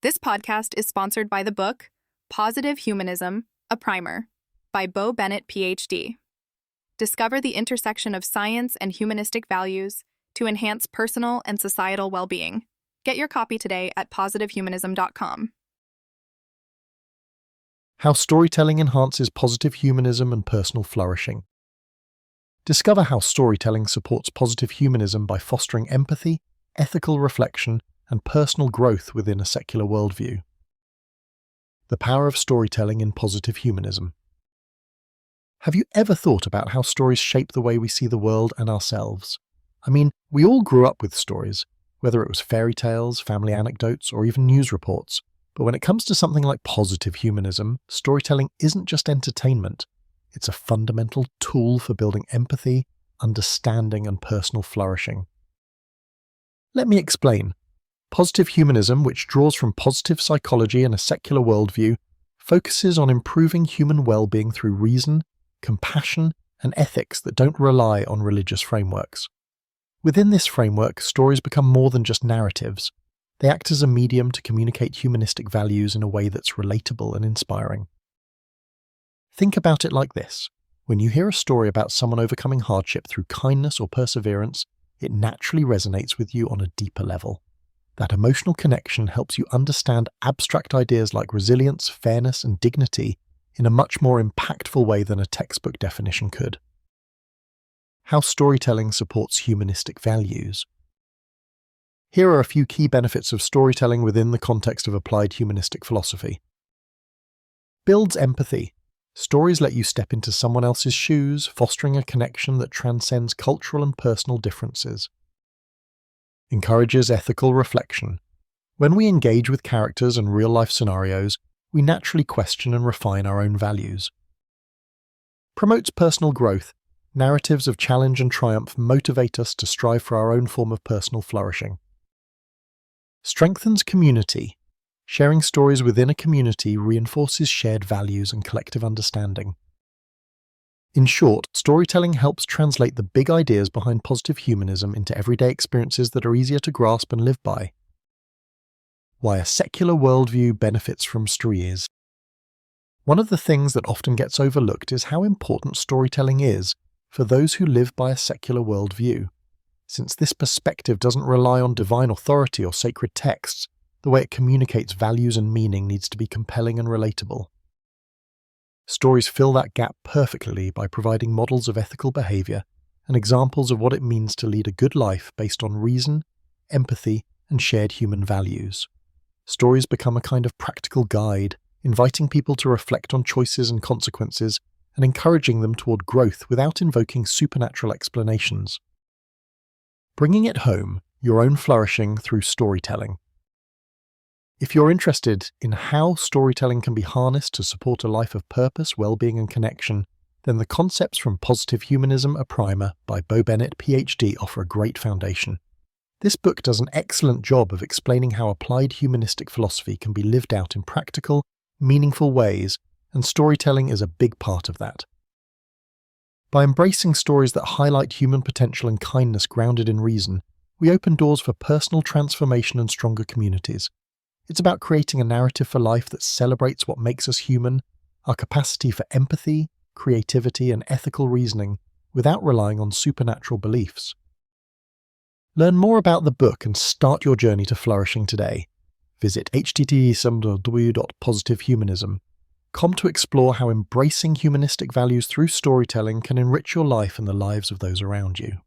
This podcast is sponsored by the book Positive Humanism, a Primer by Bo Bennett, PhD. Discover the intersection of science and humanistic values to enhance personal and societal well-being. Get your copy today at positivehumanism.com. How storytelling enhances positive humanism and personal flourishing. Discover how storytelling supports positive humanism by fostering empathy, ethical reflection, and personal growth within a secular worldview. The power of storytelling in positive humanism. Have you ever thought about how stories shape the way we see the world and ourselves? I mean, we all grew up with stories, whether it was fairy tales, family anecdotes, or even news reports. But when it comes to something like positive humanism, storytelling isn't just entertainment. It's a fundamental tool for building empathy, understanding, and personal flourishing. Let me explain. Positive humanism, which draws from positive psychology and a secular worldview, focuses on improving human well-being through reason, compassion, and ethics that don't rely on religious frameworks. Within this framework, stories become more than just narratives. They act as a medium to communicate humanistic values in a way that's relatable and inspiring. Think about it like this. When you hear a story about someone overcoming hardship through kindness or perseverance, it naturally resonates with you on a deeper level. That emotional connection helps you understand abstract ideas like resilience, fairness, and dignity in a much more impactful way than a textbook definition could. How storytelling supports humanistic values. Here are a few key benefits of storytelling within the context of applied humanistic philosophy. Builds empathy. Stories let you step into someone else's shoes, fostering a connection that transcends cultural and personal differences. Encourages ethical reflection. When we engage with characters and real-life scenarios, we naturally question and refine our own values. Promotes personal growth. Narratives of challenge and triumph motivate us to strive for our own form of personal flourishing. Strengthens community. Sharing stories within a community reinforces shared values and collective understanding. In short, storytelling helps translate the big ideas behind positive humanism into everyday experiences that are easier to grasp and live by. Why a secular worldview benefits from stories. One of the things that often gets overlooked is how important storytelling is for those who live by a secular worldview. Since this perspective doesn't rely on divine authority or sacred texts, the way it communicates values and meaning needs to be compelling and relatable. Stories fill that gap perfectly by providing models of ethical behavior and examples of what it means to lead a good life based on reason, empathy, and shared human values. Stories become a kind of practical guide, inviting people to reflect on choices and consequences and encouraging them toward growth without invoking supernatural explanations. Bringing it home, your own flourishing through storytelling. If you're interested in how storytelling can be harnessed to support a life of purpose, well-being, and connection, then the concepts from Positive Humanism, a Primer by Bo Bennett, PhD, offer a great foundation. This book does an excellent job of explaining how applied humanistic philosophy can be lived out in practical, meaningful ways, and storytelling is a big part of that. By embracing stories that highlight human potential and kindness grounded in reason, we open doors for personal transformation and stronger communities. It's about creating a narrative for life that celebrates what makes us human, our capacity for empathy, creativity, and ethical reasoning, without relying on supernatural beliefs. Learn more about the book and start your journey to flourishing today. Visit http://positivehumanism.com to explore how embracing humanistic values through storytelling can enrich your life and the lives of those around you.